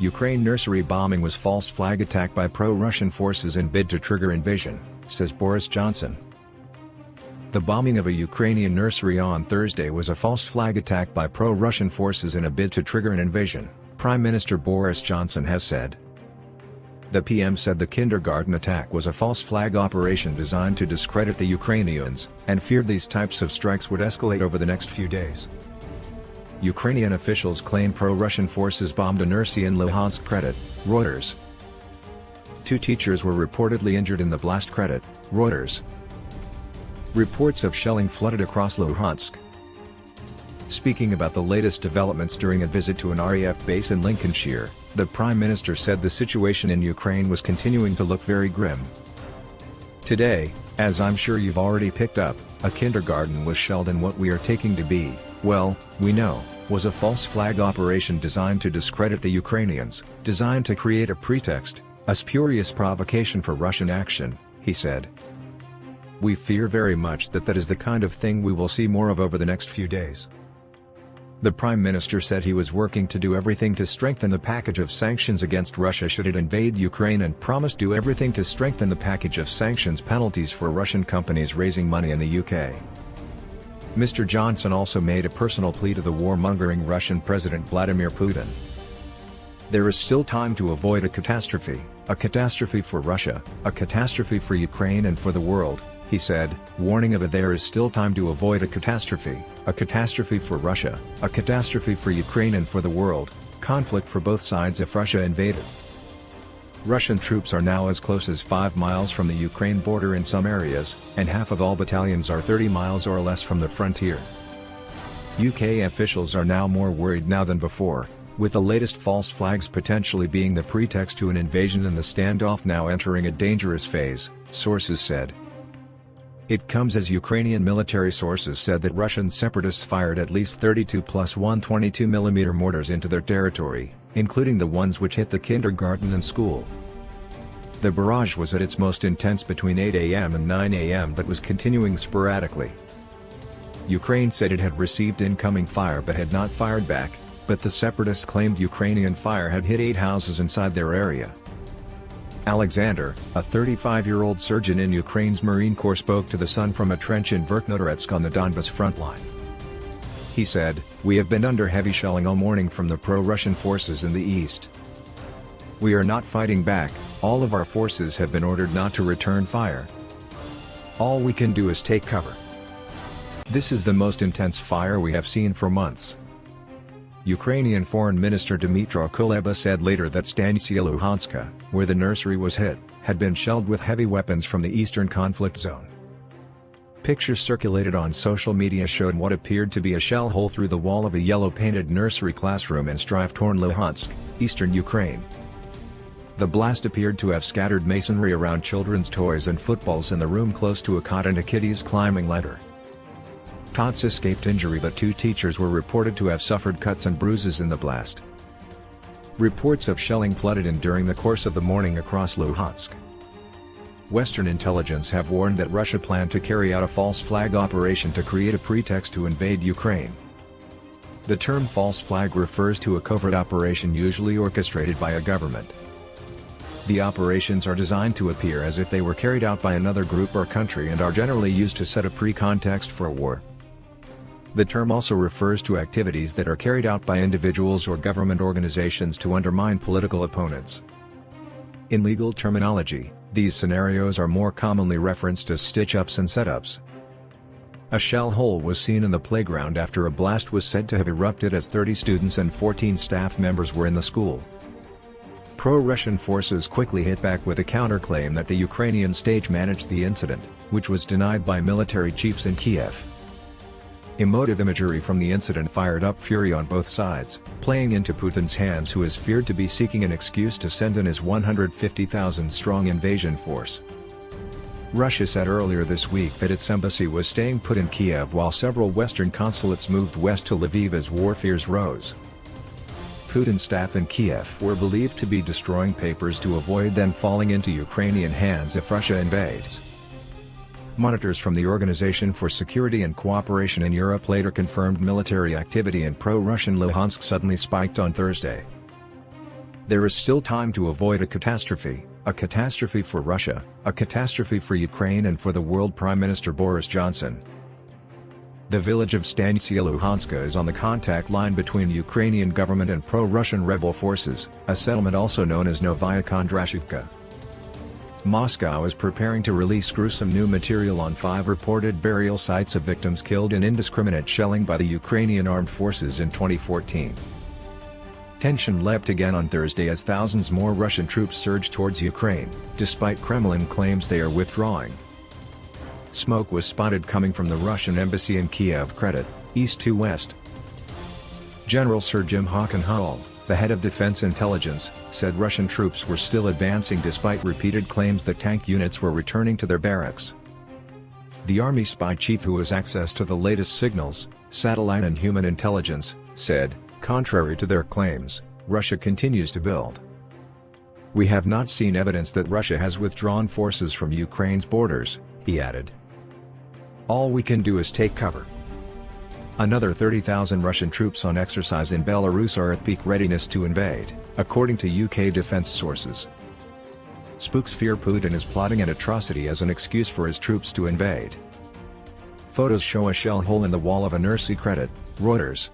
Ukraine nursery bombing was false flag attack by pro-Russian forces in bid to trigger invasion, says Boris Johnson. The bombing of a Ukrainian nursery on Thursday was a false flag attack by pro-Russian forces in a bid to trigger an invasion, Prime Minister Boris Johnson has said. The PM said the kindergarten attack was a false flag operation designed to discredit the Ukrainians, and feared these types of strikes would escalate over the next few days. Ukrainian officials claim pro-Russian forces bombed a nursery in Luhansk. Reuters. 2 teachers were reportedly injured in the blast. Reuters. Reports of shelling flooded across Luhansk. Speaking about the latest developments during a visit to an RAF base in Lincolnshire, the Prime Minister said the situation in Ukraine was continuing to look very grim. Today, as I'm sure you've already picked up, a kindergarten was shelled in what we are taking to be, well, we know, was a false flag operation designed to discredit the Ukrainians, designed to create a pretext, a spurious provocation for Russian action, he said. We fear very much that that is the kind of thing we will see more of over the next few days. The Prime Minister said he was working to do everything to strengthen the package of sanctions against Russia should it invade Ukraine, and promised to do everything to strengthen the package of sanctions penalties for Russian companies raising money in the UK. Mr. Johnson also made a personal plea to the warmongering Russian President Vladimir Putin. There is still time to avoid a catastrophe for Russia, a catastrophe for Ukraine and for the world, he said, warning of a there is still time to avoid a catastrophe for Russia, a catastrophe for Ukraine and for the world, conflict for both sides if Russia invaded. Russian troops are now as close as 5 miles from the Ukraine border in some areas, and half of all battalions are 30 miles or less from the frontier. UK officials are now more worried now than before, with the latest false flags potentially being the pretext to an invasion and the standoff now entering a dangerous phase, sources said. It comes as Ukrainian military sources said that Russian separatists fired at least 32 plus 122mm mortars into their territory, including the ones which hit the kindergarten and school. The barrage was at its most intense between 8 a.m. and 9 a.m. but was continuing sporadically. Ukraine said it had received incoming fire but had not fired back, but the separatists claimed Ukrainian fire had hit 8 houses inside their area. Alexander, a 35-year-old surgeon in Ukraine's Marine Corps, spoke to The Sun from a trench in Verkhnedorets on the Donbas front line. He said, "We have been under heavy shelling all morning from the pro-Russian forces in the east. We are not fighting back, all of our forces have been ordered not to return fire. All we can do is take cover. This is the most intense fire we have seen for months." Ukrainian Foreign Minister Dmytro Kuleba said later that Stanitsia Luhanska, where the nursery was hit, had been shelled with heavy weapons from the eastern conflict zone. Pictures circulated on social media showed what appeared to be a shell hole through the wall of a yellow-painted nursery classroom in strife-torn Luhansk, eastern Ukraine. The blast appeared to have scattered masonry around children's toys and footballs in the room close to a cot and a kiddie's climbing ladder. Tots escaped injury, but 2 teachers were reported to have suffered cuts and bruises in the blast. Reports of shelling flooded in during the course of the morning across Luhansk. Western intelligence have warned that Russia planned to carry out a false flag operation to create a pretext to invade Ukraine. The term false flag refers to a covert operation usually orchestrated by a government. The operations are designed to appear as if they were carried out by another group or country and are generally used to set a pre-context for a war. The term also refers to activities that are carried out by individuals or government organizations to undermine political opponents. In legal terminology, these scenarios are more commonly referenced as stitch-ups and set-ups. A shell hole was seen in the playground after a blast was said to have erupted as 30 students and 14 staff members were in the school. Pro-Russian forces quickly hit back with a counterclaim that the Ukrainian state managed the incident, which was denied by military chiefs in Kiev. Emotive imagery from the incident fired up fury on both sides, playing into Putin's hands, who is feared to be seeking an excuse to send in his 150,000-strong invasion force. Russia said earlier this week that its embassy was staying put in Kiev while several Western consulates moved west to Lviv as war fears rose. Putin's staff in Kiev were believed to be destroying papers to avoid them falling into Ukrainian hands if Russia invades. Monitors from the Organization for Security and Cooperation in Europe later confirmed military activity in pro-Russian Luhansk suddenly spiked on Thursday. There is still time to avoid a catastrophe for Russia, a catastrophe for Ukraine and for the world, Prime Minister Boris Johnson. The village of Stanitsia Luhanska is on the contact line between Ukrainian government and pro-Russian rebel forces, a settlement also known as Novaya Kondrashivka. Moscow is preparing to release gruesome new material on 5 reported burial sites of victims killed in indiscriminate shelling by the Ukrainian armed forces in 2014. Tension leapt again on Thursday as thousands more Russian troops surged towards Ukraine, despite Kremlin claims they are withdrawing. Smoke was spotted coming from the Russian embassy in Kiev, Credit, east to west. General Sir Jim Hockenhull, the head of Defense Intelligence, said Russian troops were still advancing despite repeated claims that tank units were returning to their barracks. The Army spy chief, who has access to the latest signals, satellite and human intelligence, said, contrary to their claims, Russia continues to build. We have not seen evidence that Russia has withdrawn forces from Ukraine's borders, he added. All we can do is take cover. Another 30,000 Russian troops on exercise in Belarus are at peak readiness to invade, according to UK defense sources. Spooks fear Putin is plotting an atrocity as an excuse for his troops to invade. Photos show a shell hole in the wall of a nursery, Credit, Reuters.